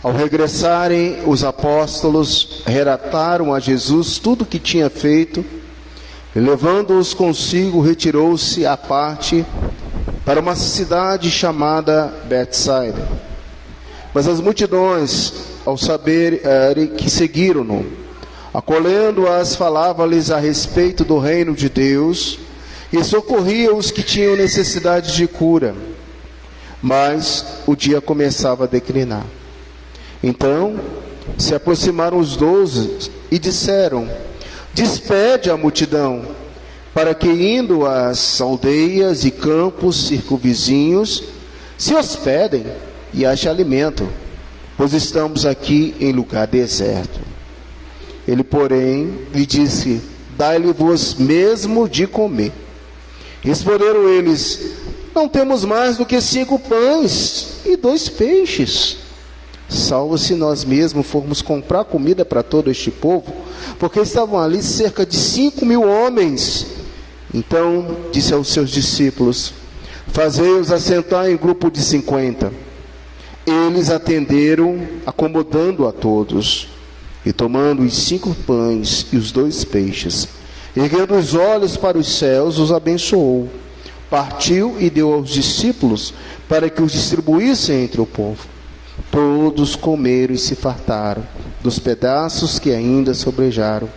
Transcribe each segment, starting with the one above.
Ao regressarem, os apóstolos relataram a Jesus tudo o que tinha feito, e levando-os consigo, retirou-se à parte para uma cidade chamada Betsaida. Mas as multidões, ao saber que seguiram-no, acolhendo-as, falava-lhes a respeito do reino de Deus e socorria os que tinham necessidade de cura. Mas o dia começava a declinar. Então se aproximaram os 12 e disseram: despede a multidão, para que, indo às aldeias e campos circunvizinhos, se hospedem e achem alimento, pois estamos aqui em lugar deserto. Ele, porém, lhe disse: dai-lhe-vos mesmo de comer. Responderam eles: não temos mais do que 5 pães e 2 peixes. Salvo se nós mesmos formos comprar comida para todo este povo, porque estavam ali cerca de 5.000 homens. Então disse aos seus discípulos: fazei-os assentar em grupo de 50. Eles atenderam, acomodando a todos, e tomando os 5 pães e os 2 peixes, erguendo os olhos para os céus, os abençoou, partiu e deu aos discípulos para que os distribuíssem entre o povo. Todos comeram e se fartaram. Dos pedaços que ainda sobrejaram,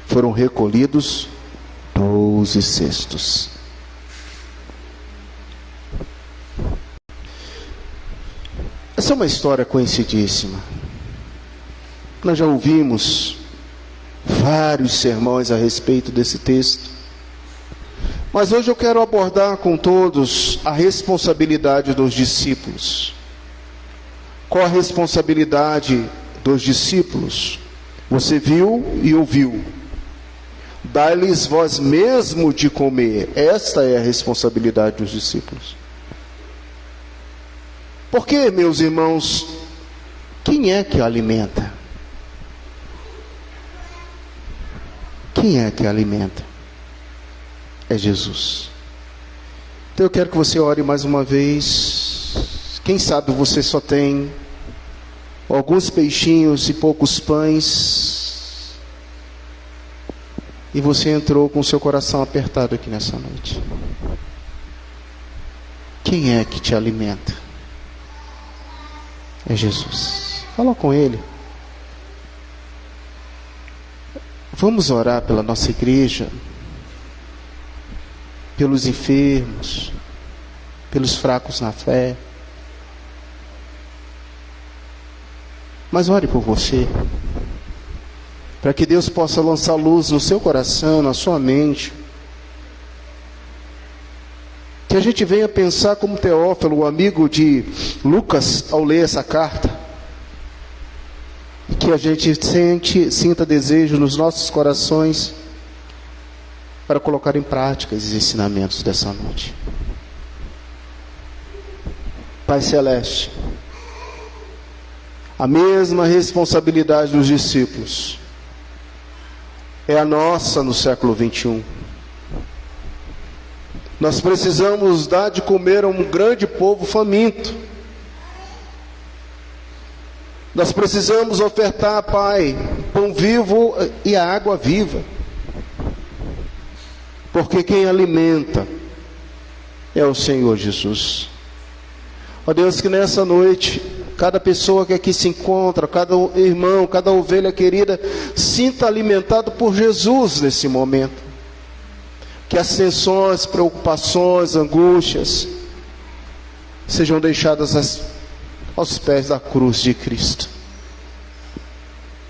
foram recolhidos 12 cestos. Essa é uma história conhecidíssima. Nós já ouvimos vários sermões a respeito desse texto. Mas hoje eu quero abordar com todos a responsabilidade dos discípulos. Qual a responsabilidade dos discípulos? Você viu e ouviu. Dai-lhes vós mesmo de comer. Esta é a responsabilidade dos discípulos. Porque, meus irmãos, quem é que alimenta? Quem é que alimenta? É Jesus. Então eu quero que você ore mais uma vez. Quem sabe você só tem alguns peixinhos e poucos pães, e você entrou com o seu coração apertado aqui nessa noite. Quem é que te alimenta? É Jesus. Fala com Ele. Vamos orar pela nossa igreja, pelos enfermos, pelos fracos na fé. Mas ore por você, para que Deus possa lançar luz no seu coração, na sua mente. Que a gente venha pensar como Teófilo, o amigo de Lucas, ao ler essa carta. E que a gente sinta desejo nos nossos corações para colocar em prática esses ensinamentos dessa noite. Pai Celeste, a mesma responsabilidade dos discípulos é a nossa no século 21. Nós precisamos dar de comer a um grande povo faminto. Nós precisamos ofertar, Pai, pão vivo e a água viva. Porque quem alimenta é o Senhor Jesus. Ó Deus, que nessa noite cada pessoa que aqui se encontra, cada irmão, cada ovelha querida, sinta alimentado por Jesus nesse momento. Que as tensões, preocupações, angústias sejam deixadas aos pés da cruz de Cristo.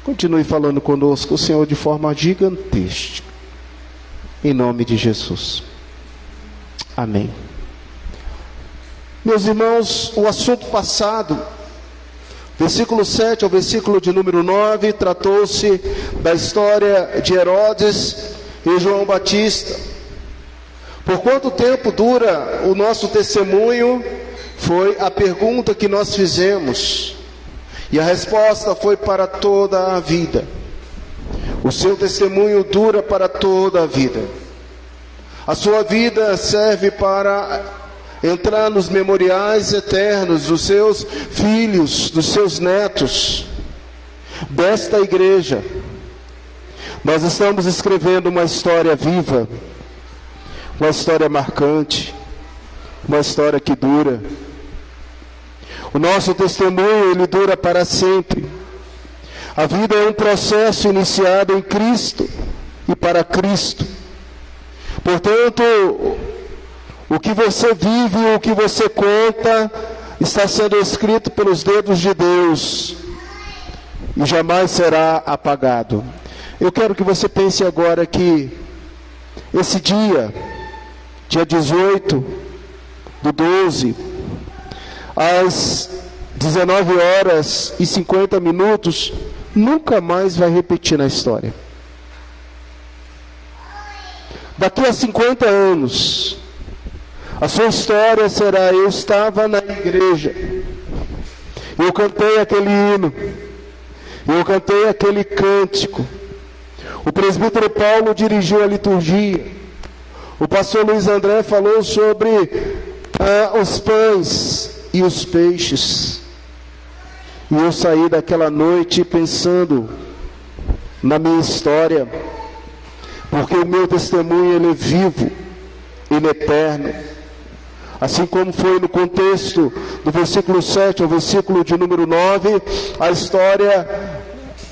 Continue falando conosco, o Senhor, de forma gigantesca. Em nome de Jesus. Amém. Meus irmãos, o assunto passado, versículo 7 ao versículo de número 9, tratou-se da história de Herodes e João Batista. Por quanto tempo dura o nosso testemunho? Foi a pergunta que nós fizemos. E a resposta foi: para toda a vida. O seu testemunho dura para toda a vida. A sua vida serve para entrar nos memoriais eternos dos seus filhos, dos seus netos, desta igreja. Nós estamos escrevendo uma história viva, uma história marcante, uma história que dura. O nosso testemunho, ele dura para sempre. A vida é um processo iniciado em Cristo e para Cristo. Portanto, o que você vive, o que você conta, está sendo escrito pelos dedos de Deus e jamais será apagado. Eu quero que você pense agora que esse dia 18/12, às 19h50, nunca mais vai repetir na história. Daqui a 50 anos, a sua história será: eu estava na igreja, eu cantei aquele hino, eu cantei aquele cântico, o presbítero Paulo dirigiu a liturgia, o pastor Luiz André falou sobre os pães e os peixes, e eu saí daquela noite pensando na minha história, porque o meu testemunho, ele é vivo, ele é eterno. Assim como foi no contexto do versículo 7 ao versículo de número 9, a história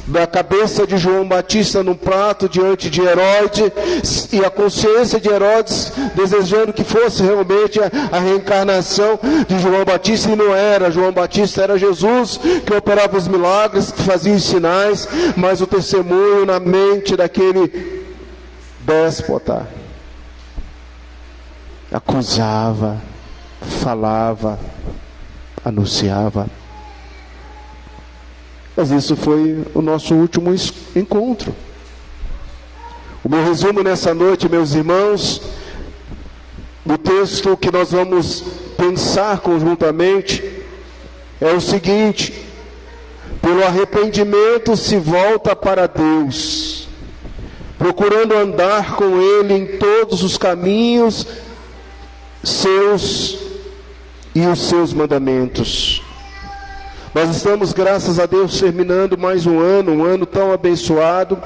da cabeça de João Batista num prato diante de Herodes, e a consciência de Herodes desejando que fosse realmente a reencarnação de João Batista, e não era João Batista, era Jesus que operava os milagres, que fazia os sinais, mas o testemunho na mente daquele déspota acusava, falava, anunciava. Mas isso foi o nosso último encontro. O meu resumo nessa noite, meus irmãos, o texto que nós vamos pensar conjuntamente é o seguinte: pelo arrependimento se volta para Deus, procurando andar com Ele em todos os caminhos seus e os seus mandamentos. Nós estamos, graças a Deus, terminando mais um ano tão abençoado.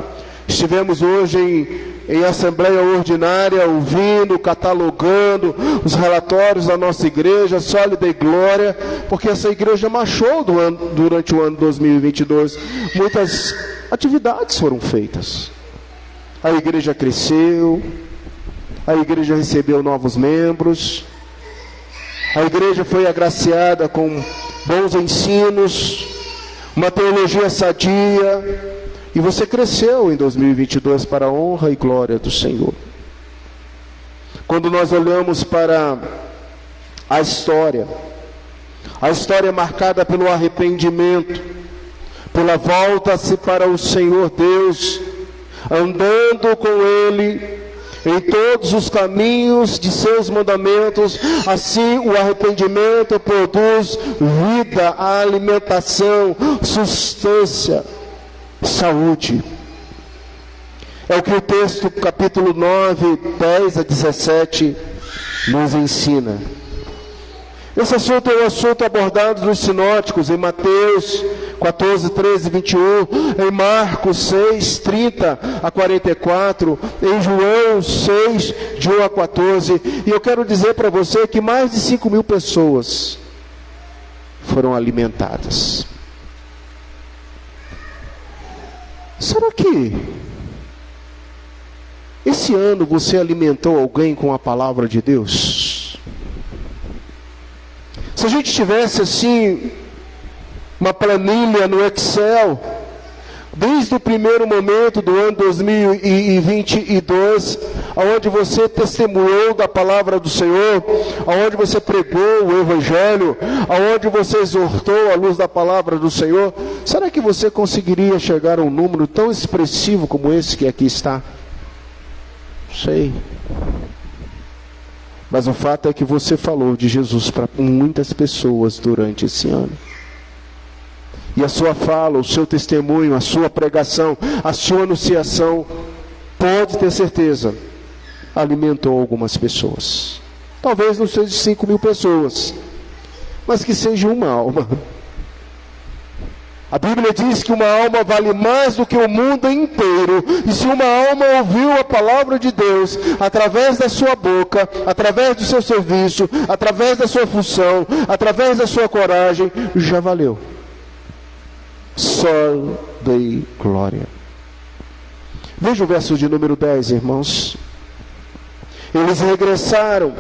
Estivemos hoje em assembleia ordinária, ouvindo, catalogando os relatórios da nossa igreja, sólida e glória, porque essa igreja marchou durante o ano 2022. Muitas atividades foram feitas. A igreja cresceu, a igreja recebeu novos membros, a igreja foi agraciada com bons ensinos, uma teologia sadia, e você cresceu em 2022 para a honra e glória do Senhor. Quando nós olhamos para a história marcada pelo arrependimento, pela volta-se para o Senhor Deus, andando com Ele em todos os caminhos de seus mandamentos, assim o arrependimento produz vida, alimentação, substância, saúde. É o que o texto, capítulo 9, 10 a 17, nos ensina. Esse assunto é um assunto abordado nos sinóticos, em Mateus 14, 13 e 21, em Marcos 6, 30 a 44, em João 6, de 1 a 14. E eu quero dizer para você que mais de 5.000 pessoas foram alimentadas. Será que esse ano você alimentou alguém com a palavra de Deus? Se a gente tivesse assim uma planilha no Excel, desde o primeiro momento do ano 2022, onde você testemunhou da palavra do Senhor, onde você pregou o Evangelho, onde você exortou à luz da palavra do Senhor, será que você conseguiria chegar a um número tão expressivo como esse que aqui está? Não sei. Mas o fato é que você falou de Jesus para muitas pessoas durante esse ano. E a sua fala, o seu testemunho, a sua pregação, a sua anunciação, pode ter certeza, alimentou algumas pessoas. talvez não seja 5.000 pessoas, mas que seja uma alma. A Bíblia diz que uma alma vale mais do que o mundo inteiro. E se uma alma ouviu a palavra de Deus, através da sua boca, através do seu serviço, através da sua função, através da sua coragem, já valeu. Só dei glória. Veja o verso de número 10, irmãos. Eles regressaram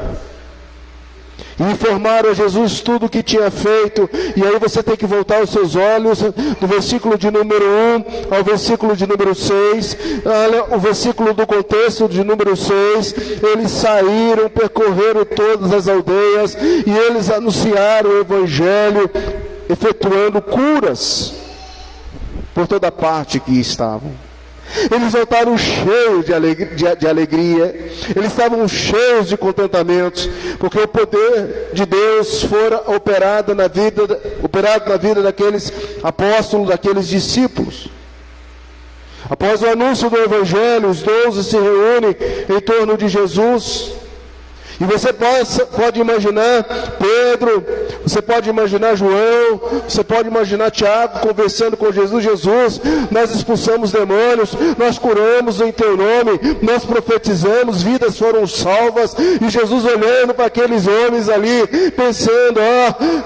e informaram a Jesus tudo o que tinha feito. E aí você tem que voltar os seus olhos do versículo de número 1 ao versículo de número 6. Olha o versículo do contexto de número 6. Eles saíram, percorreram todas as aldeias e eles anunciaram o evangelho, efetuando curas por toda parte que estavam. Eles voltaram cheios de alegria, eles estavam cheios de contentamentos, porque o poder de Deus fora operado na vida daqueles apóstolos, daqueles discípulos. Após o anúncio do Evangelho, os 12 se reúnem em torno de Jesus. E você pode imaginar Pedro, você pode imaginar João, você pode imaginar Tiago conversando com Jesus. Jesus, nós expulsamos demônios, nós curamos em teu nome, nós profetizamos, vidas foram salvas. E Jesus olhando para aqueles homens ali, pensando,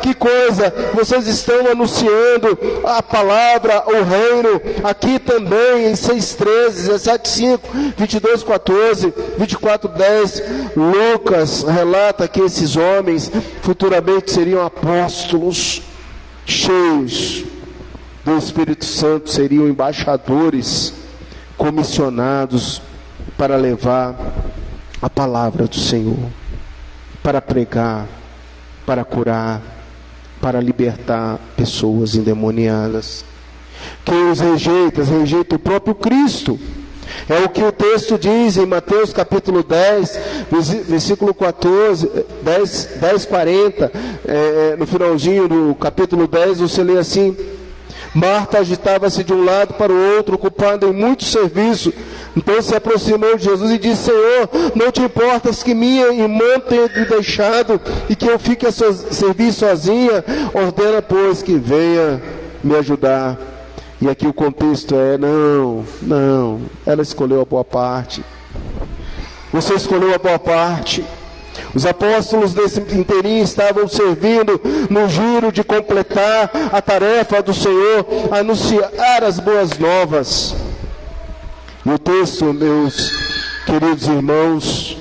que coisa, vocês estão anunciando a palavra, o reino, aqui também em 6:13, 17:5, 22:14, 24:10, Lucas relata que esses homens futuramente seriam apóstolos cheios do Espírito Santo, seriam embaixadores comissionados para levar a palavra do Senhor, para pregar, para curar, para libertar pessoas endemoniadas. Quem os rejeita o próprio Cristo. É o que o texto diz em Mateus capítulo 10, versículo 14, 10:40, no finalzinho do capítulo 10, você lê assim: Marta agitava-se de um lado para o outro, ocupada em muito serviço. Então se aproximou de Jesus e disse: Senhor, não te importas que minha irmã tenha me deixado e que eu fique a servir sozinha? Ordena, pois, que venha me ajudar. E aqui o contexto é, não, ela escolheu a boa parte. Você escolheu a boa parte. Os apóstolos desse inteirinho estavam servindo no giro de completar a tarefa do Senhor, anunciar as boas novas. E o texto, meus queridos irmãos,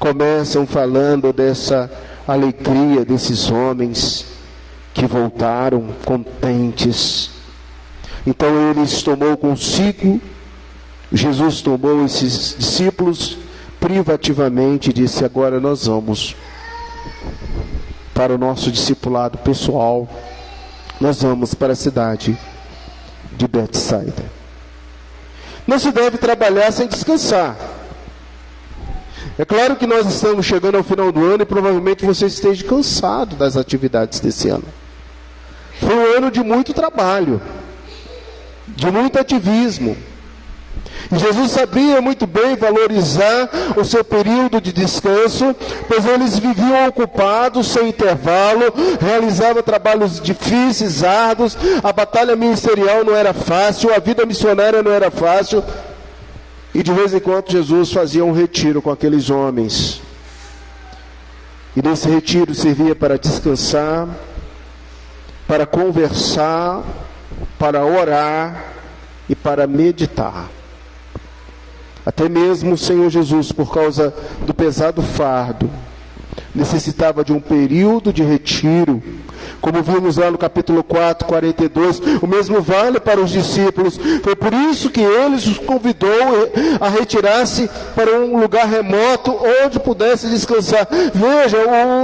começam falando dessa alegria desses homens que voltaram contentes. Então Jesus tomou esses discípulos privativamente e disse: agora nós vamos para o nosso discipulado pessoal, nós vamos para a cidade de Betsaida. Não se deve trabalhar sem descansar. É claro que nós estamos chegando ao final do ano e provavelmente você esteja cansado das atividades desse ano. Foi um ano de muito trabalho, de muito ativismo. E Jesus sabia muito bem valorizar o seu período de descanso, pois eles viviam ocupados, sem intervalo, realizavam trabalhos difíceis, árduos, a batalha ministerial não era fácil, a vida missionária não era fácil. E de vez em quando Jesus fazia um retiro com aqueles homens. E nesse retiro servia para descansar, para conversar, para orar e para meditar. Até mesmo o Senhor Jesus, por causa do pesado fardo, necessitava de um período de retiro. Como vimos lá no capítulo 4, 42, o mesmo vale para os discípulos. Foi por isso que ele os convidou a retirar-se para um lugar remoto, onde pudesse descansar. Veja,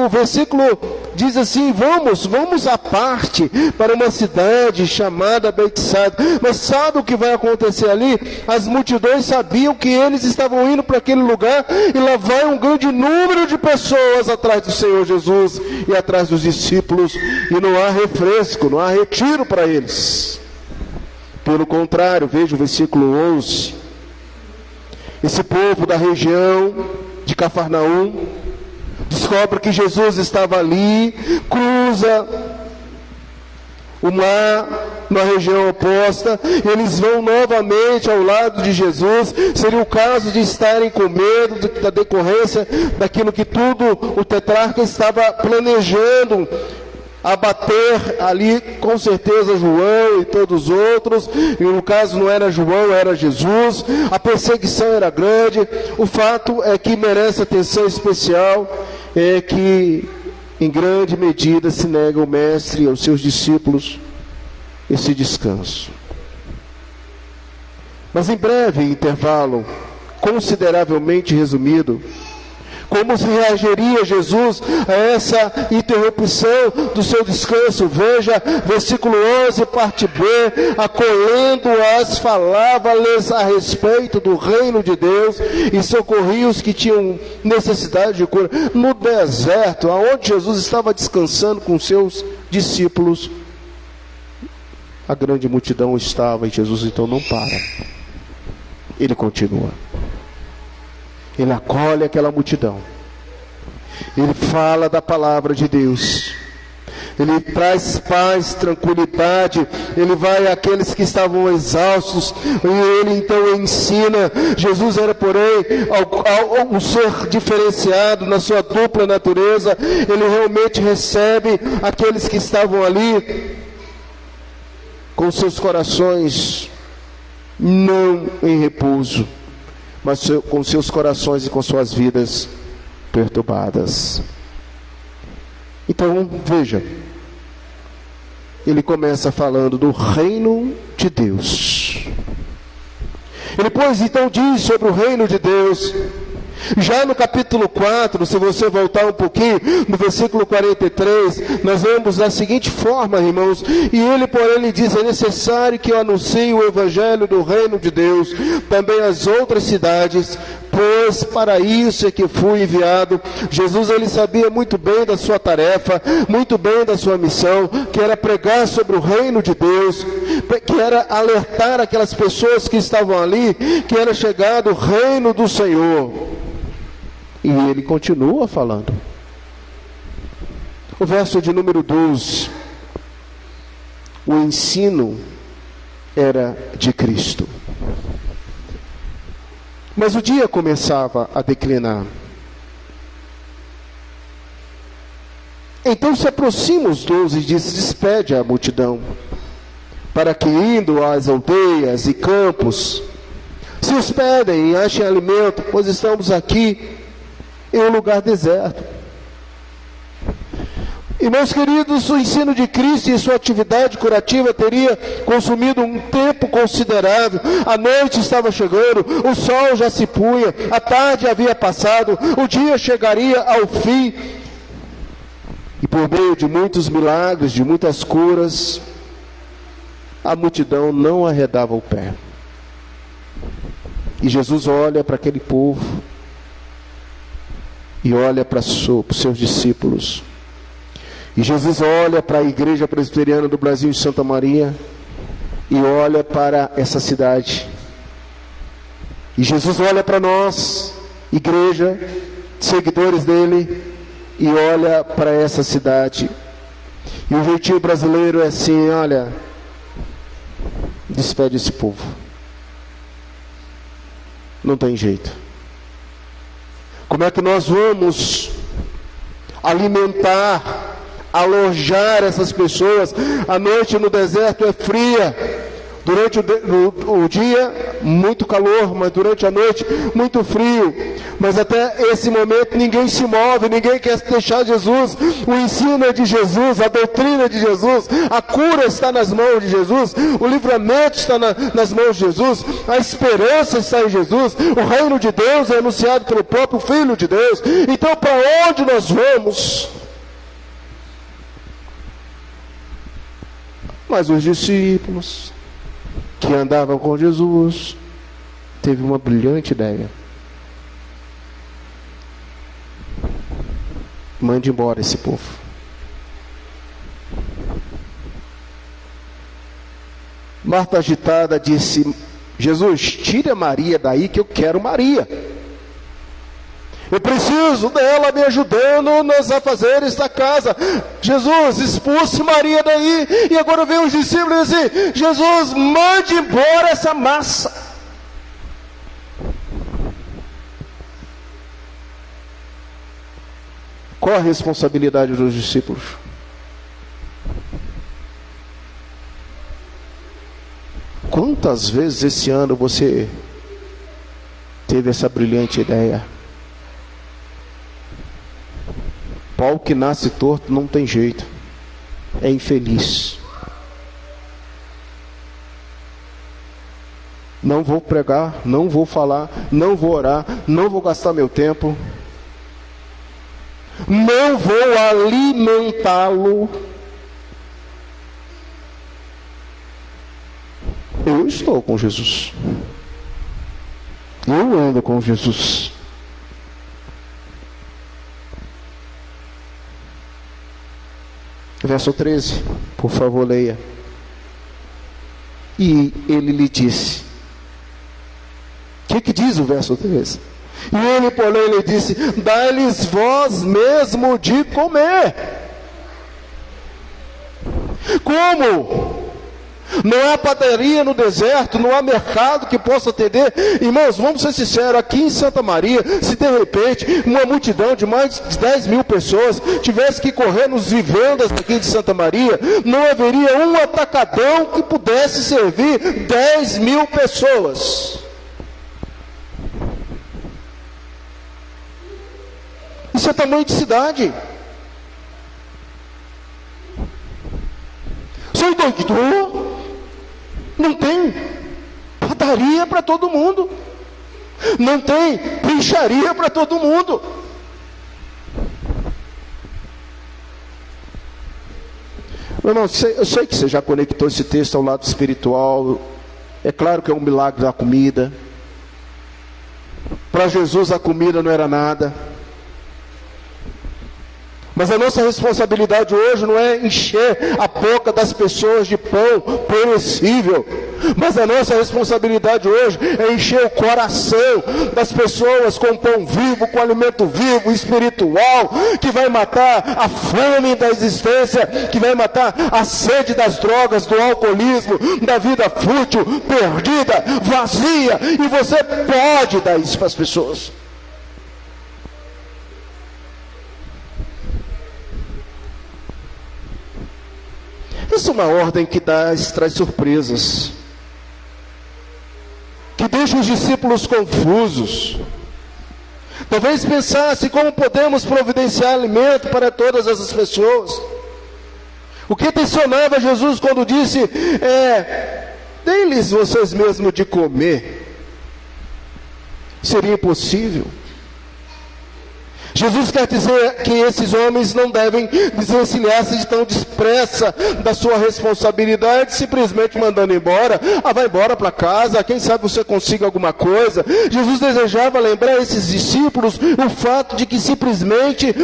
o versículo diz assim: vamos à parte, para uma cidade chamada Betsaida. Mas sabe o que vai acontecer ali? As multidões sabiam que eles estavam indo para aquele lugar, e lá vai um grande número de pessoas atrás do Senhor Jesus e atrás dos discípulos. E não há refresco, não há retiro para eles. Pelo contrário, veja o versículo 11. Esse povo da região de Cafarnaum descobre que Jesus estava ali, cruza o mar na região oposta, eles vão novamente ao lado de Jesus. Seria o caso de estarem com medo da decorrência daquilo que tudo o tetrarca estava planejando abater ali, com certeza João e todos os outros, e no caso não era João, era Jesus. A perseguição era grande. O fato é que merece atenção especial, é que em grande medida se nega o mestre e aos seus discípulos esse descanso. Mas em breve intervalo, consideravelmente resumido, como se reagiria Jesus a essa interrupção do seu descanso? Veja, versículo 11, parte B: acolhendo-as, falava-lhes a respeito do reino de Deus e socorria os que tinham necessidade de cura. No deserto, aonde Jesus estava descansando com seus discípulos, a grande multidão estava, e Jesus então não para. Ele continua. Ele acolhe aquela multidão. Ele fala da palavra de Deus. Ele traz paz, tranquilidade. Ele vai àqueles que estavam exaustos, e ele então ensina. Jesus era, porém, um ser diferenciado na sua dupla natureza. Ele realmente recebe aqueles que estavam ali com seus corações não em repouso, mas com seus corações e com suas vidas perturbadas. Então, veja, ele começa falando do reino de Deus. Ele depois então diz sobre o reino de Deus. Já no capítulo 4, se você voltar um pouquinho, no versículo 43, nós vemos da seguinte forma, irmãos: e ele, porém, lhe diz: é necessário que eu anuncie o evangelho do reino de Deus também às outras cidades, pois para isso é que fui enviado. Jesus, ele sabia muito bem da sua tarefa, muito bem da sua missão, que era pregar sobre o reino de Deus, que era alertar aquelas pessoas que estavam ali, que era chegado o reino do Senhor. E ele continua falando. O verso de número 12: o ensino era de Cristo. Mas o dia começava a declinar. Então se aproxima os 12 e despede a multidão, para que, indo às aldeias e campos, se hospedem e achem alimento, pois estamos aqui em um lugar deserto. E, meus queridos, o ensino de Cristo e sua atividade curativa teria consumido um tempo considerável. A noite estava chegando, o sol já se punha, a tarde havia passado, o dia chegaria ao fim. E por meio de muitos milagres, de muitas curas, a multidão não arredava o pé. E Jesus olha para aquele povo e olha para os seus discípulos. E Jesus olha para a Igreja Presbiteriana do Brasil em Santa Maria e olha para essa cidade. E Jesus olha para nós, igreja, seguidores dele, e olha para essa cidade. E o jeitinho brasileiro é assim: olha, despede esse povo. Não tem jeito. Como é que nós vamos alimentar, alojar essas pessoas? A noite no deserto é fria. Durante o dia, muito calor, mas durante a noite, muito frio. Mas até esse momento, ninguém se move, ninguém quer deixar Jesus. O ensino é de Jesus, a doutrina é de Jesus, a cura está nas mãos de Jesus, o livramento está nas mãos de Jesus, a esperança está em Jesus, o reino de Deus é anunciado pelo próprio Filho de Deus. Então, para onde nós vamos? Mas os discípulos que andavam com Jesus teve uma brilhante ideia: mande embora esse povo. Marta, agitada, disse: Jesus, tire a Maria daí, que eu quero Maria. Eu preciso preciso dela me ajudando nos afazeres da casa. Jesus, expulse Maria daí. E agora vem os discípulos e dizem: Jesus, mande embora essa massa. Qual a responsabilidade dos discípulos? Quantas vezes esse ano você teve essa brilhante ideia? Pau que nasce torto não tem jeito, é infeliz. Não vou pregar, não vou falar, não vou orar, não vou gastar meu tempo, não vou alimentá-lo. Eu estou com Jesus. Eu ando com Jesus. Verso 13, por favor, leia. E ele lhe disse. O que diz o verso 13? E ele, porém, lhe disse: dai-lhes vós mesmo de comer. Como? Não há padaria no deserto, não há mercado que possa atender. Irmãos, vamos ser sinceros, aqui em Santa Maria, se de repente uma multidão de mais de 10 mil pessoas tivesse que correr nos vivendas aqui de Santa Maria, não haveria um atacadão que pudesse servir 10 mil pessoas. Isso é tamanho de cidade. Sou doido? Não tem padaria para todo mundo. Não tem peixaria para todo mundo. Meu irmão, eu sei que você já conectou esse texto ao lado espiritual. É claro que é um milagre da comida. Para Jesus a comida não era nada. Mas a nossa responsabilidade hoje não é encher a boca das pessoas de pão perecível. Mas a nossa responsabilidade hoje é encher o coração das pessoas com pão vivo, com alimento vivo, espiritual, que vai matar a fome da existência, que vai matar a sede das drogas, do alcoolismo, da vida fútil, perdida, vazia. E você pode dar isso para as pessoas. Essa é uma ordem que traz surpresas, que deixa os discípulos confusos. Talvez pensasse: como podemos providenciar alimento para todas essas pessoas? O que tensionava Jesus quando disse: dê-lhes vocês mesmos de comer? Seria impossível. Jesus quer dizer que esses homens não devem desvencilhar-se de tão depressa da sua responsabilidade, simplesmente mandando embora. Vai embora para casa, quem sabe você consiga alguma coisa. Jesus desejava lembrar a esses discípulos o fato de que simplesmente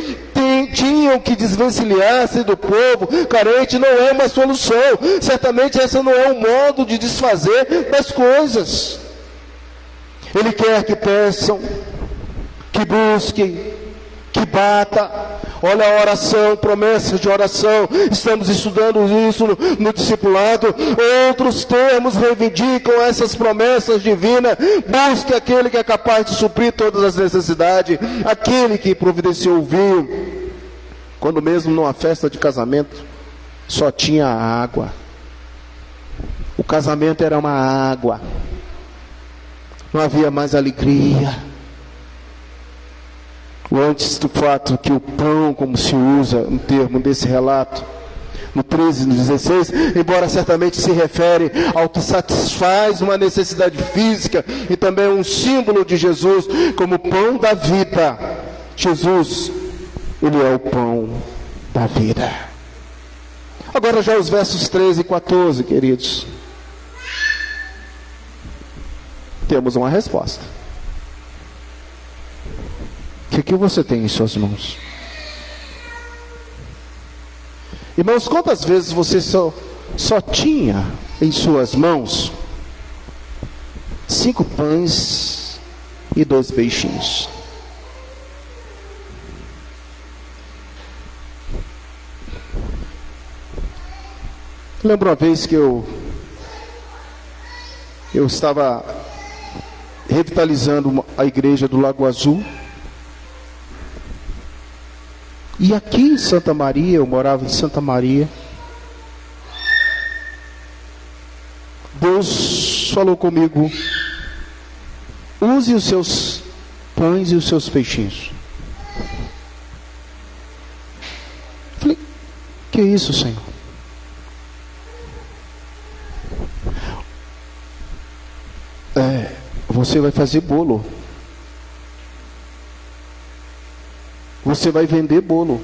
tinham que desvencilhar-se do povo carente. Não é uma solução. Certamente essa não é um modo de desfazer das coisas. Ele quer que peçam, que busquem, que bata. Olha a oração, promessas de oração. Estamos estudando isso no discipulado. Outros termos reivindicam essas promessas divinas. Busque aquele que é capaz de suprir todas as necessidades, aquele que providenciou o vinho, quando mesmo numa festa de casamento só tinha água. O casamento era uma água, não havia mais alegria. Antes do fato que o pão, como se usa um termo desse relato, no 13 e no 16, embora certamente se refere ao que satisfaz uma necessidade física, e também um símbolo de Jesus como pão da vida. Jesus, Ele é o pão da vida. Agora já os versos 13 e 14, queridos, temos uma resposta. O que você tem em suas mãos? Irmãos, quantas vezes você só tinha em suas mãos 5 pães e 2 peixinhos? Lembro uma vez que eu estava revitalizando a igreja do Lago Azul. E aqui em Santa Maria, eu morava em Santa Maria, Deus falou comigo: use os seus pães e os seus peixinhos. Falei: que é isso, Senhor? Você vai fazer bolo. Você vai vender bolo.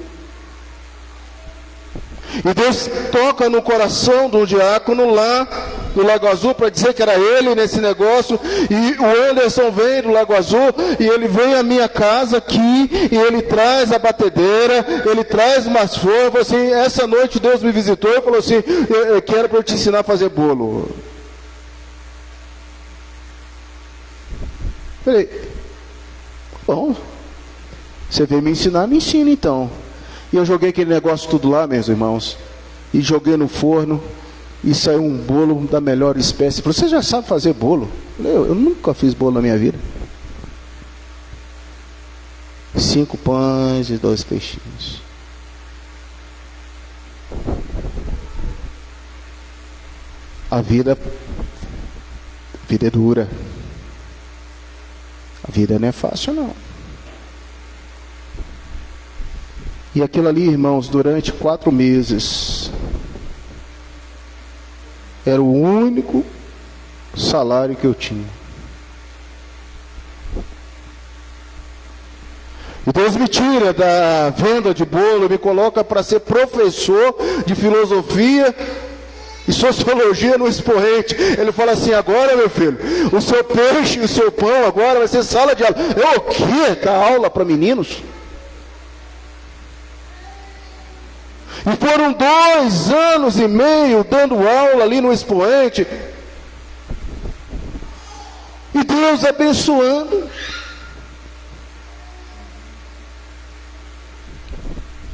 E Deus toca no coração do diácono lá no Lago Azul para dizer que era ele nesse negócio. E o Anderson vem do Lago Azul e ele vem à minha casa aqui e ele traz a batedeira, ele traz umas flores. Falou assim: essa noite Deus me visitou e falou assim: eu quero para eu te ensinar a fazer bolo. Falei: bom, você veio me ensinar, me ensina então. E eu joguei aquele negócio tudo lá, meus irmãos, e joguei no forno, e saiu um bolo da melhor espécie. Falei: você já sabe fazer bolo? Eu nunca fiz bolo na minha vida. 5 pães e 2 peixinhos. A vida é dura. A vida não é fácil, não. E aquilo ali, irmãos, durante 4 meses, era o único salário que eu tinha. E Deus me tira da venda de bolo, me coloca para ser professor de filosofia e sociologia no Expoente. Ele fala assim: agora, meu filho, o seu peixe e o seu pão agora vai ser sala de aula. Eu o quê? Dar aula para meninos? E foram 2 anos e meio dando aula ali no Expoente. E Deus abençoando.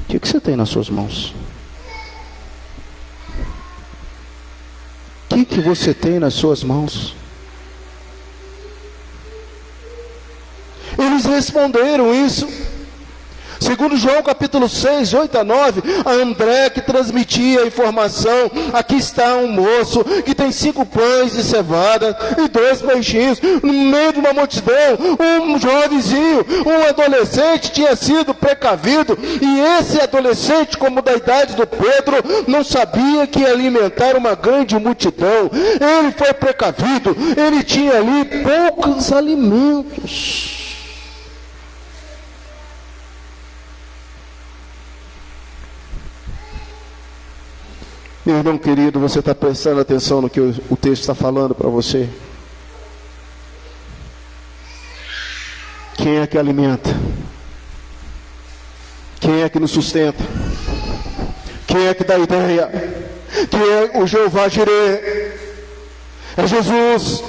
O que você tem nas suas mãos? O que você tem nas suas mãos? Eles responderam isso. Segundo João capítulo 6, 8 a 9, a André que transmitia a informação: aqui está um moço que tem 5 pães de cevada e 2 peixinhos, no meio de uma multidão. Um jovenzinho, um adolescente tinha sido precavido, e esse adolescente, como da idade do Pedro, não sabia que ia alimentar uma grande multidão. Ele foi precavido, ele tinha ali poucos alimentos. Meu irmão querido, você está prestando atenção no que o texto está falando para você? Quem é que alimenta? Quem é que nos sustenta? Quem é que dá ideia? Quem é o Jeová Jireh? É Jesus.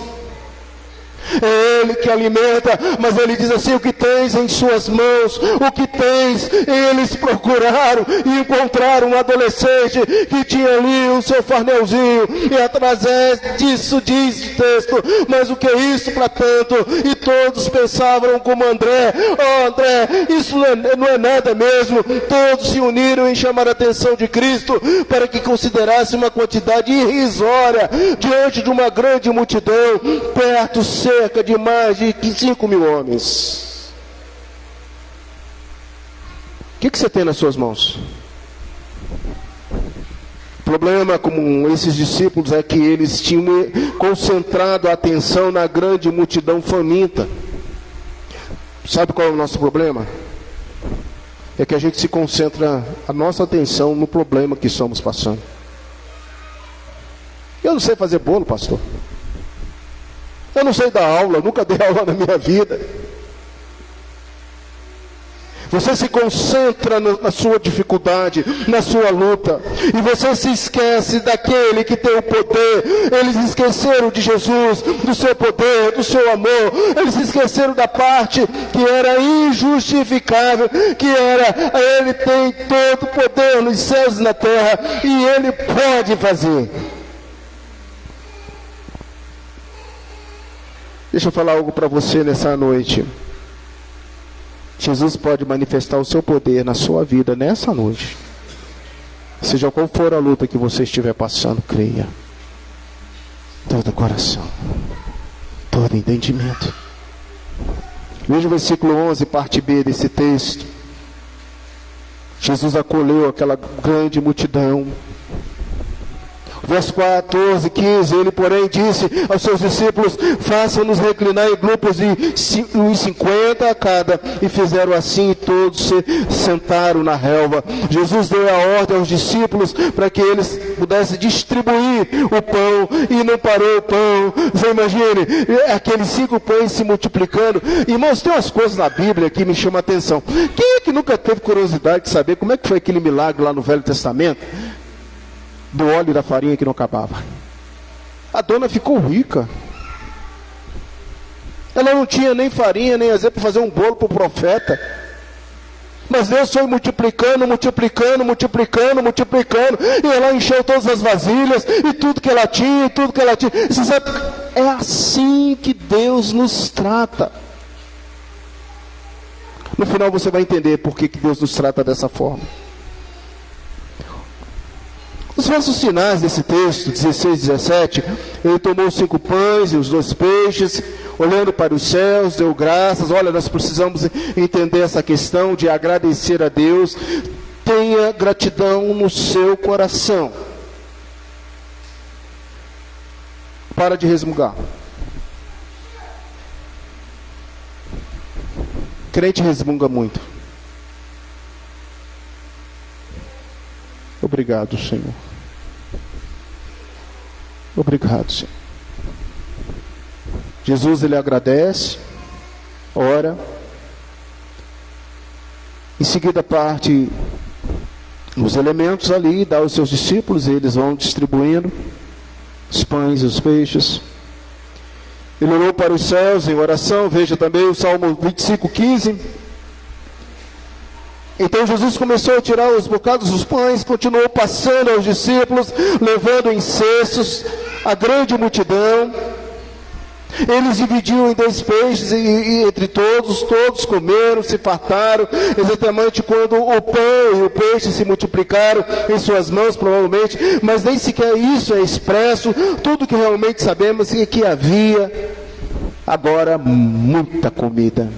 É Ele que alimenta, mas Ele diz assim: o que tens em suas mãos, o que tens. Eles procuraram e encontraram um adolescente que tinha ali o seu farnelzinho, e através disso diz o texto: mas o que é isso para tanto? E todos pensavam como André: oh André, isso não é nada mesmo. Todos se uniram em chamar a atenção de Cristo para que considerasse uma quantidade irrisória diante de uma grande multidão, perto cerca de mais de 5 mil homens. O que você tem nas suas mãos? O problema com esses discípulos é que eles tinham concentrado a atenção na grande multidão faminta. Sabe qual é o nosso problema? É que a gente se concentra a nossa atenção no problema que estamos passando. Eu não sei fazer bolo, pastor. Eu não sei dar aula, nunca dei aula na minha vida. Você se concentra na sua dificuldade, na sua luta, e você se esquece daquele que tem o poder. Eles esqueceram de Jesus, do seu poder, do seu amor. Eles se esqueceram da parte que era injustificável, que era: Ele tem todo o poder nos céus e na terra, e Ele pode fazer. Deixa eu falar algo para você nessa noite. Jesus pode manifestar o seu poder na sua vida nessa noite. Seja qual for a luta que você estiver passando, creia. Todo coração, todo entendimento. Veja o versículo 11, parte B desse texto. Jesus acolheu aquela grande multidão. Verso 14, 15, ele porém disse aos seus discípulos: façam-nos reclinar em grupos de 50 a cada. E fizeram assim, e todos se sentaram na relva. Jesus deu a ordem aos discípulos para que eles pudessem distribuir o pão, e não parou o pão. Você imagine, aqueles 5 pães se multiplicando. Irmãos, tem umas coisas na Bíblia que me chamam a atenção. Quem é que nunca teve curiosidade de saber como é que foi aquele milagre lá no Velho Testamento? Do óleo e da farinha que não acabava. A dona ficou rica. Ela não tinha nem farinha, nem azeite para fazer um bolo para o profeta. Mas Deus foi multiplicando, multiplicando, multiplicando, multiplicando. E ela encheu todas as vasilhas, e tudo que ela tinha, e tudo que ela tinha. Você sabe, é assim que Deus nos trata. No final você vai entender por que Deus nos trata dessa forma. Os versos finais desse texto, 16 e 17, ele tomou os 5 pães e os 2 peixes, olhando para os céus, deu graças. Olha, nós precisamos entender essa questão de agradecer a Deus. Tenha gratidão no seu coração. Para de resmungar. Crente resmunga muito. Obrigado, Senhor. Obrigado, Senhor. Jesus, ele agradece, ora. Em seguida parte os elementos ali, dá aos seus discípulos, e eles vão distribuindo os pães e os peixes. Ele olhou para os céus em oração. Veja também o Salmo 25, 15. Então Jesus começou a tirar os bocados dos pães, continuou passando aos discípulos, levando em cestos a grande multidão. Eles dividiam em 2 peixes e entre todos comeram, se fartaram, exatamente quando o pão e o peixe se multiplicaram em suas mãos, provavelmente, mas nem sequer isso é expresso. Tudo que realmente sabemos é que havia agora muita comida.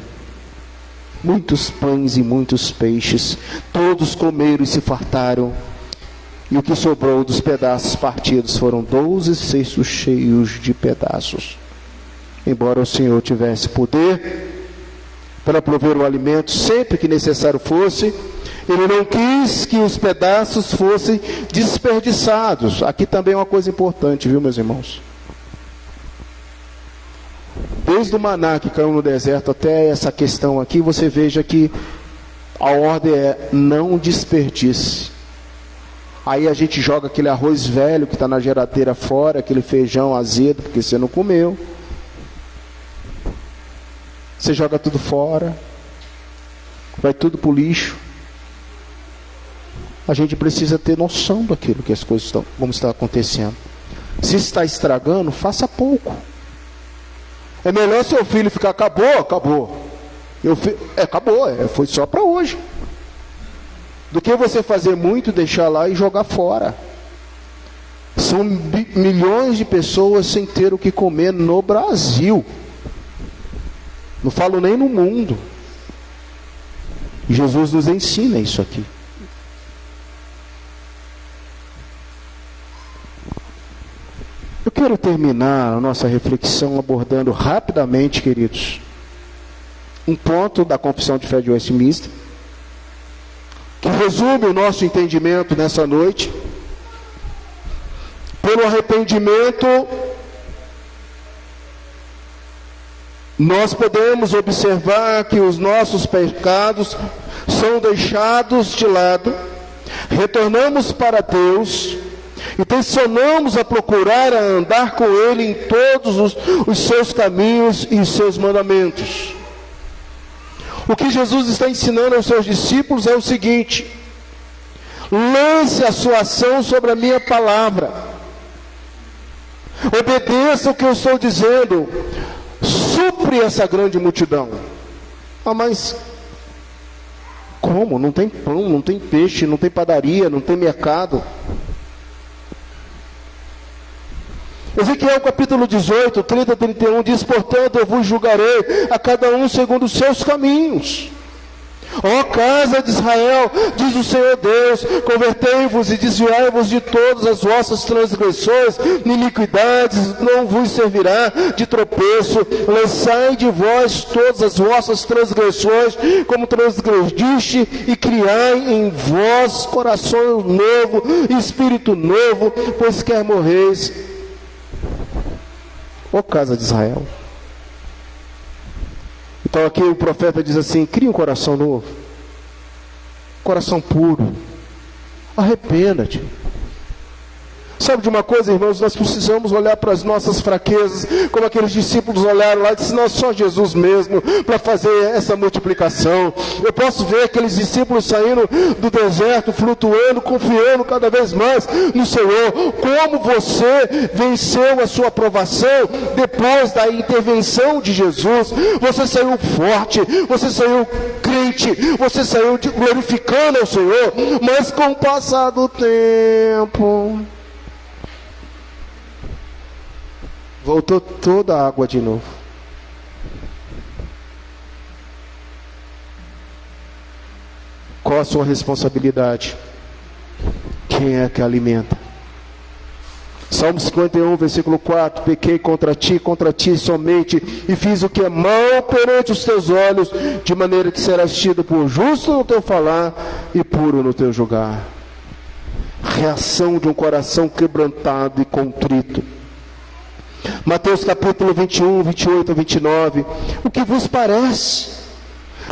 Muitos pães e muitos peixes, todos comeram e se fartaram, e o que sobrou dos pedaços partidos foram 12 cestos cheios de pedaços. Embora o Senhor tivesse poder para prover o alimento sempre que necessário fosse, Ele não quis que os pedaços fossem desperdiçados. Aqui também é uma coisa importante, viu, meus irmãos? Desde o maná que caiu no deserto até essa questão aqui, você veja que a ordem é: não desperdice. Aí a gente joga aquele arroz velho que está na geladeira fora, aquele feijão azedo, porque você não comeu. Você joga tudo fora, vai tudo para o lixo. A gente precisa ter noção daquilo que as coisas estão, como está acontecendo. Se está estragando, faça pouco. É melhor seu filho ficar: acabou. Foi só para hoje. Do que você fazer muito, deixar lá e jogar fora. São milhões de pessoas sem ter o que comer no Brasil. Não falo nem no mundo. Jesus nos ensina isso aqui. Eu quero terminar a nossa reflexão abordando rapidamente, queridos, um ponto da Confissão de Fé de Westminster, que resume o nosso entendimento nessa noite. Pelo arrependimento, nós podemos observar que os nossos pecados são deixados de lado, retornamos para Deus, intencionamos a procurar a andar com Ele em todos os seus caminhos e os seus mandamentos. O que Jesus está ensinando aos seus discípulos é o seguinte: lance a sua ação sobre a minha palavra, obedeça o que eu estou dizendo, supre essa grande multidão. Mas como? Não tem pão, não tem peixe, não tem padaria, não tem mercado. Ezequiel capítulo 18, 30 e 31 diz: portanto eu vos julgarei a cada um segundo os seus caminhos. Ó casa de Israel, diz o Senhor Deus, convertei-vos e desviai-vos de todas as vossas transgressões, iniquidades não vos servirá de tropeço. Lançai de vós todas as vossas transgressões, como transgrediste, e criai em vós coração novo, espírito novo, pois quer morreis. Ó casa de Israel. Então aqui o profeta diz assim: cria um coração novo, coração puro, arrependa-te. Sabe de uma coisa, irmãos, nós precisamos olhar para as nossas fraquezas, como aqueles discípulos olharam lá e disseram: não, só Jesus mesmo para fazer essa multiplicação. Eu posso ver aqueles discípulos saindo do deserto, flutuando, confiando cada vez mais no Senhor. Como você venceu a sua aprovação depois da intervenção de Jesus? Você saiu forte, você saiu crente, você saiu glorificando ao Senhor, mas com o passar do tempo, voltou toda a água de novo. Qual a sua responsabilidade? Quem é que alimenta? Salmo 51, versículo 4: pequei contra ti somente, e fiz o que é mal perante os teus olhos, de maneira que serás tido por justo no teu falar e puro no teu julgar. Reação de um coração quebrantado e contrito. Mateus capítulo 21, 28 a 29. O que vos parece?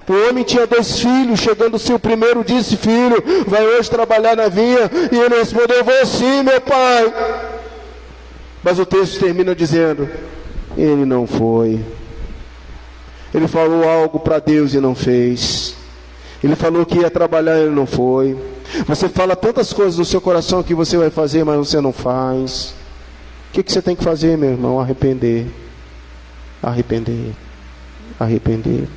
O homem tinha 2 filhos. Chegando-se o primeiro, disse: filho, vai hoje trabalhar na vinha. E ele respondeu: vou sim, meu pai. Mas o texto termina dizendo: ele não foi. Ele falou algo para Deus e não fez. Ele falou que ia trabalhar e ele não foi. Você fala tantas coisas no seu coração que você vai fazer, mas você não faz. O que você tem que fazer, meu irmão? Arrepender. Arrepender. Arrepender.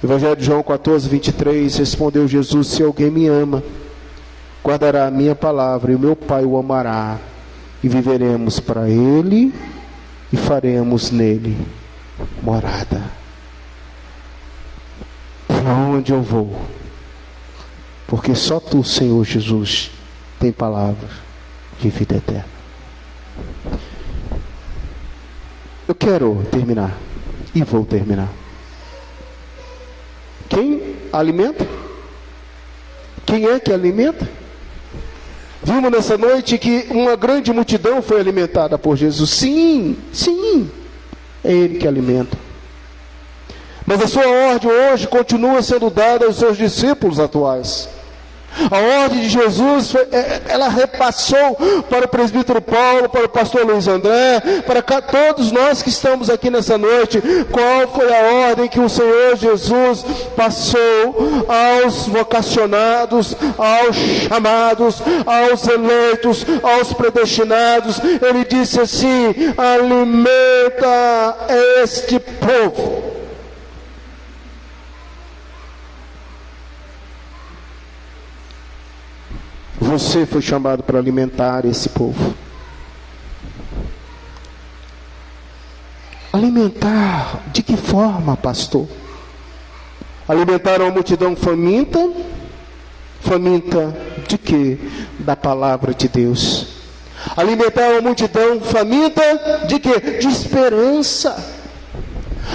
Evangelho de João 14, 23, respondeu Jesus: se alguém me ama, guardará a minha palavra, e o meu Pai o amará, e viveremos para ele, e faremos nele morada. Para onde eu vou? Porque só tu, Senhor Jesus, tem palavras de vida eterna. Eu quero terminar, e vou terminar. Quem alimenta? Quem é que alimenta? Vimos nessa noite que uma grande multidão foi alimentada por Jesus. Sim, sim, é Ele que alimenta. Mas a sua ordem hoje continua sendo dada aos seus discípulos atuais. A ordem de Jesus, ela repassou para o presbítero Paulo, para o pastor Luiz André, para todos nós que estamos aqui nessa noite. Qual foi a ordem que o Senhor Jesus passou aos vocacionados, aos chamados, aos eleitos, aos predestinados? Ele disse assim: alimenta este povo. Você foi chamado para alimentar esse povo. Alimentar de que forma, pastor? Alimentar uma multidão faminta? Faminta de quê? Da palavra de Deus. Alimentar uma multidão faminta de quê? De esperança.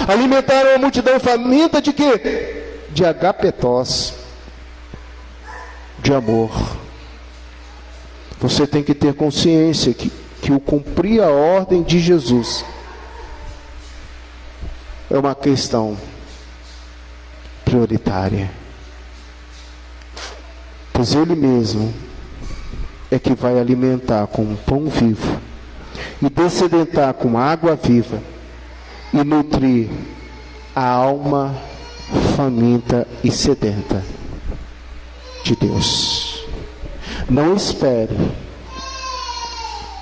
Alimentar uma multidão faminta de quê? De agapetós, de amor. Você tem que ter consciência que o cumprir a ordem de Jesus é uma questão prioritária. pois Ele mesmo é que vai alimentar com um pão vivo e descedentar com água viva e nutrir a alma faminta e sedenta de Deus. Não espere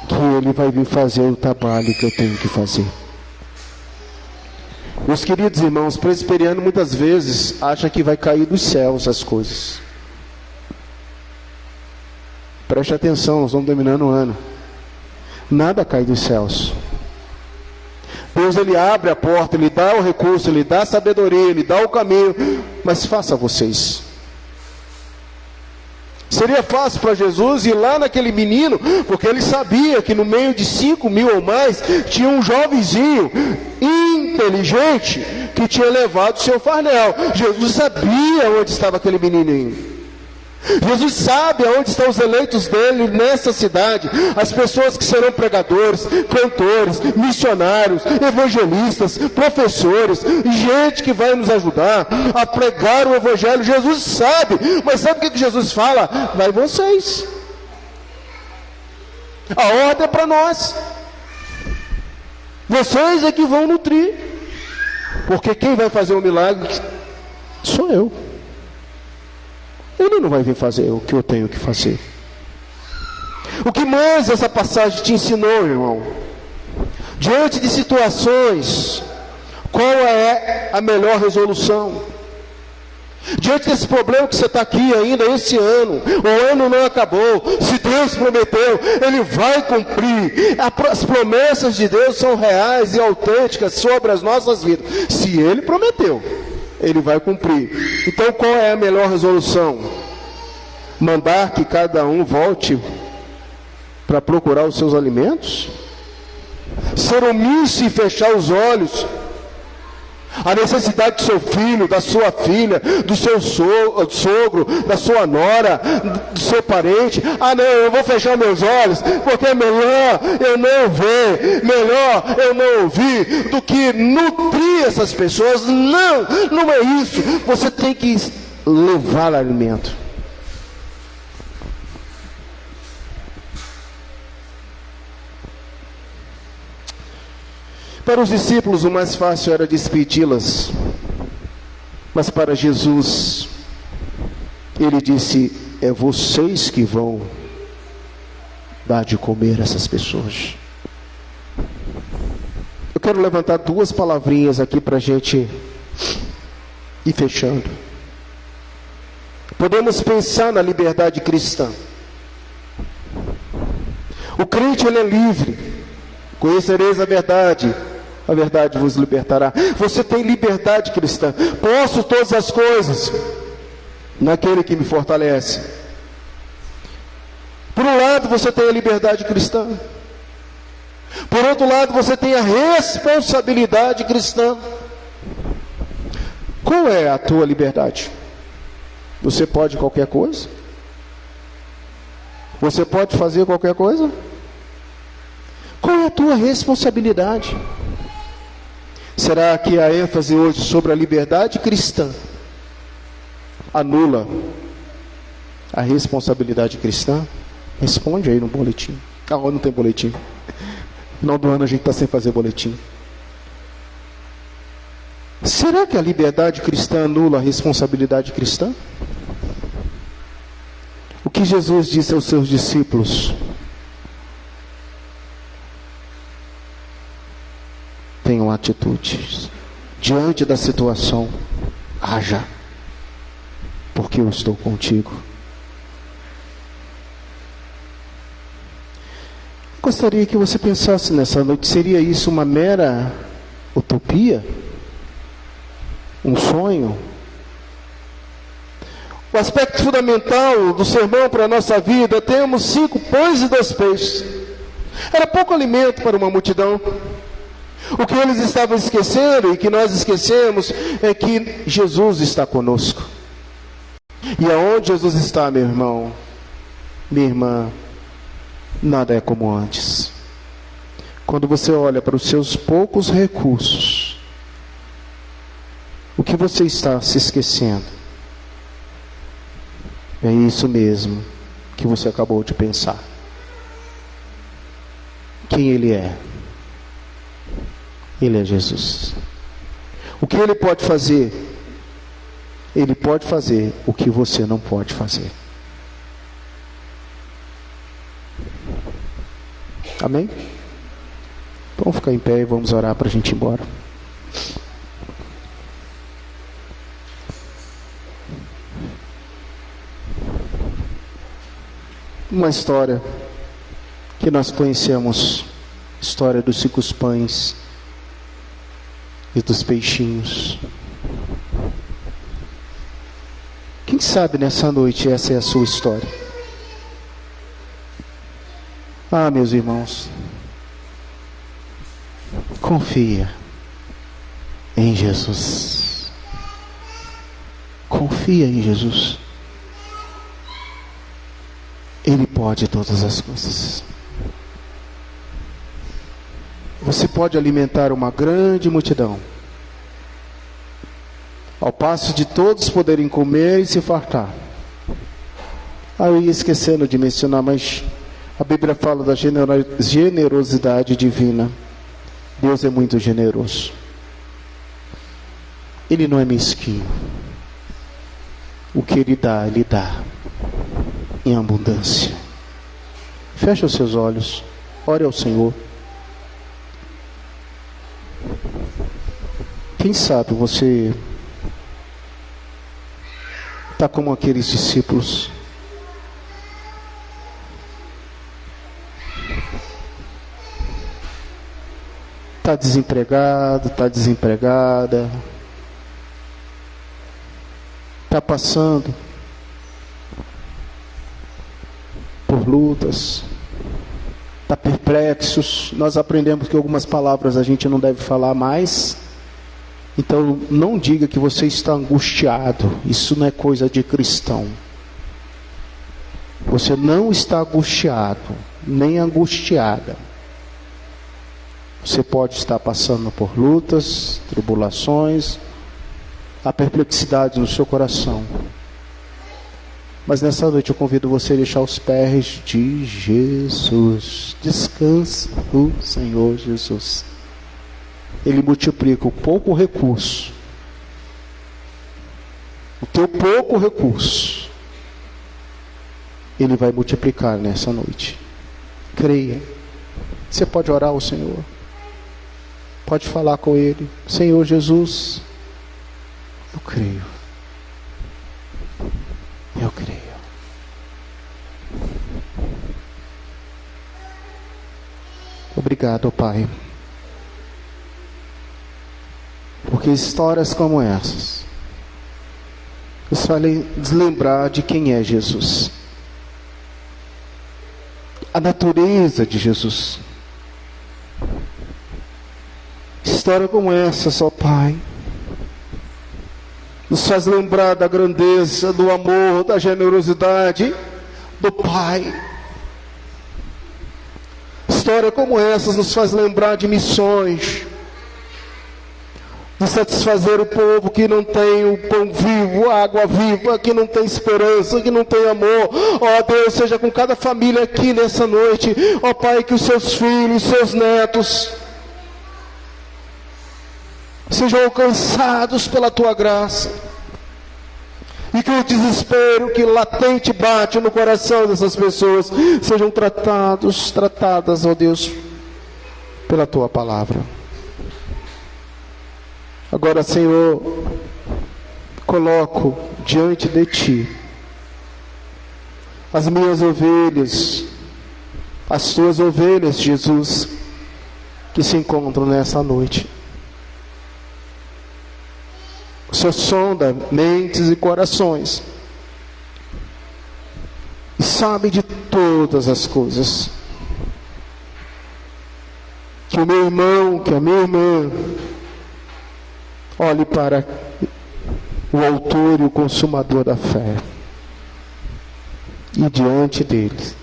que Ele vai vir fazer o trabalho que eu tenho que fazer. Meus queridos irmãos, presbiteriano muitas vezes acha que vai cair dos céus as coisas. Preste atenção, nós estamos terminando o ano. Nada cai dos céus. Deus, Ele abre a porta, Ele dá o recurso, Ele dá a sabedoria, Ele dá o caminho, mas faça vocês. Seria fácil para Jesus ir lá naquele menino, porque Ele sabia que no meio de 5.000 ou mais, tinha um jovenzinho inteligente, que tinha levado seu farnel. Jesus sabia onde estava aquele menininho. Jesus sabe aonde estão os eleitos dele nessa cidade, as pessoas que serão pregadores, cantores, missionários, evangelistas, professores, gente que vai nos ajudar a pregar o evangelho. Jesus sabe, mas sabe o que Jesus fala? Vai vocês. A ordem é para nós. Vocês é que vão nutrir, porque quem vai fazer o milagre sou eu. Ele não vai vir fazer o que eu tenho que fazer. O que mais essa passagem te ensinou, irmão? Diante de situações, qual é a melhor resolução? Diante desse problema que você está aqui ainda esse ano, o ano não acabou. Se Deus prometeu, Ele vai cumprir. As promessas de Deus são reais e autênticas sobre as nossas vidas. Se Ele prometeu, Ele vai cumprir. Então qual é a melhor resolução? Mandar que cada um volte para procurar os seus alimentos? Ser omisso e fechar os olhos a necessidade do seu filho, da sua filha, do seu sogro, da sua nora, do seu parente? Ah não, eu vou fechar meus olhos, porque é melhor eu não ver, melhor eu não ouvir, do que nutrir essas pessoas. Não, não é isso. Você tem que levar alimento. Para os discípulos o mais fácil era despedi-las, mas para Jesus, Ele disse: é vocês que vão dar de comer a essas pessoas. Eu quero levantar duas palavrinhas aqui para a gente ir fechando. Podemos pensar na liberdade cristã. O crente, ele é livre. Conhecereis a verdade vos libertará. Você tem liberdade cristã. Posso todas as coisas naquele que me fortalece. Por um lado você tem a liberdade cristã, por outro lado você tem a responsabilidade cristã. Qual é a tua liberdade? Você pode qualquer coisa? Você pode fazer qualquer coisa? Qual é a tua responsabilidade? Será que a ênfase hoje sobre a liberdade cristã anula a responsabilidade cristã? Responde aí no boletim. Ah, não tem boletim. No final do ano a gente está sem fazer boletim. Será que a liberdade cristã anula a responsabilidade cristã? O que Jesus disse aos seus discípulos? Tenham atitudes. Diante da situação, haja, porque eu estou contigo. Gostaria que você pensasse nessa noite: seria isso uma mera utopia? Um sonho? O aspecto fundamental do sermão para a nossa vida: temos 5 pães e 2 peixes. Era pouco alimento para uma multidão. O que eles estavam esquecendo, e que nós esquecemos, é que Jesus está conosco. E aonde Jesus está, meu irmão, minha irmã, nada é como antes. Quando você olha para os seus poucos recursos, o que você está se esquecendo? É isso mesmo que você acabou de pensar. Quem Ele é? Ele é Jesus. O que Ele pode fazer? Ele pode fazer o que você não pode fazer. Amém? Vamos ficar em pé e vamos orar para a gente ir embora. Uma história que nós conhecemos, história dos 5 pães e dos peixinhos. Quem sabe nessa noite essa é a sua história? Ah, meus irmãos, confia em Jesus. Confia em Jesus. Ele pode todas as coisas. Você pode alimentar uma grande multidão, ao passo de todos poderem comer e se fartar. Eu ia esquecendo de mencionar, mas a Bíblia fala da generosidade divina. Deus é muito generoso. Ele não é mesquinho. O que Ele dá em abundância. Feche os seus olhos, ore ao Senhor. Quem sabe você está como aqueles discípulos. Está desempregado, está desempregada. Está passando por lutas, está perplexos. Nós aprendemos que algumas palavras a gente não deve falar mais. Então não diga que você está angustiado. Isso não é coisa de cristão. Você não está angustiado, nem angustiada. Você pode estar passando por lutas, tribulações, há perplexidade no seu coração. Mas nessa noite eu convido você a deixar os pés de Jesus. Descansa o Senhor Jesus. Ele multiplica o pouco recurso. O teu pouco recurso, Ele vai multiplicar nessa noite. Creia. Você pode orar ao Senhor. Pode falar com Ele. Senhor Jesus, eu creio. Eu creio. Obrigado, Pai. Porque histórias como essas nos fazem deslembrar de quem é Jesus. A natureza de Jesus. História como essa, só Pai, nos faz lembrar da grandeza, do amor, da generosidade do Pai. História como essa nos faz lembrar de missões, de satisfazer o povo que não tem o pão vivo, a água viva, que não tem esperança, que não tem amor. Ó Deus, seja com cada família aqui nessa noite. Ó Pai, que os seus filhos, seus netos sejam alcançados pela Tua graça. E que o desespero que latente bate no coração dessas pessoas sejam tratadas, ó Deus, pela Tua palavra. Agora, Senhor, coloco diante de Ti as minhas ovelhas, as Tuas ovelhas, Jesus, que se encontram nessa noite. O Senhor sonda mentes e corações e sabe de todas as coisas. Que o meu irmão, que a minha irmã olhe para o autor e o consumador da fé e diante deles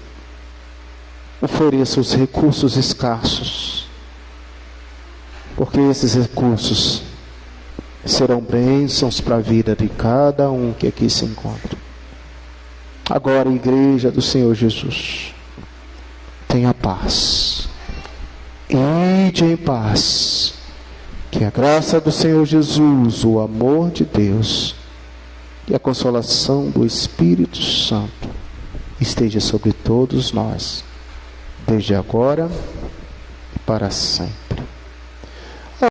ofereça os recursos escassos, porque esses recursos serão bênçãos para a vida de cada um que aqui se encontra. Agora, Igreja do Senhor Jesus, tenha paz. Ide em paz. Que a graça do Senhor Jesus, o amor de Deus e a consolação do Espírito Santo esteja sobre todos nós, desde agora e para sempre.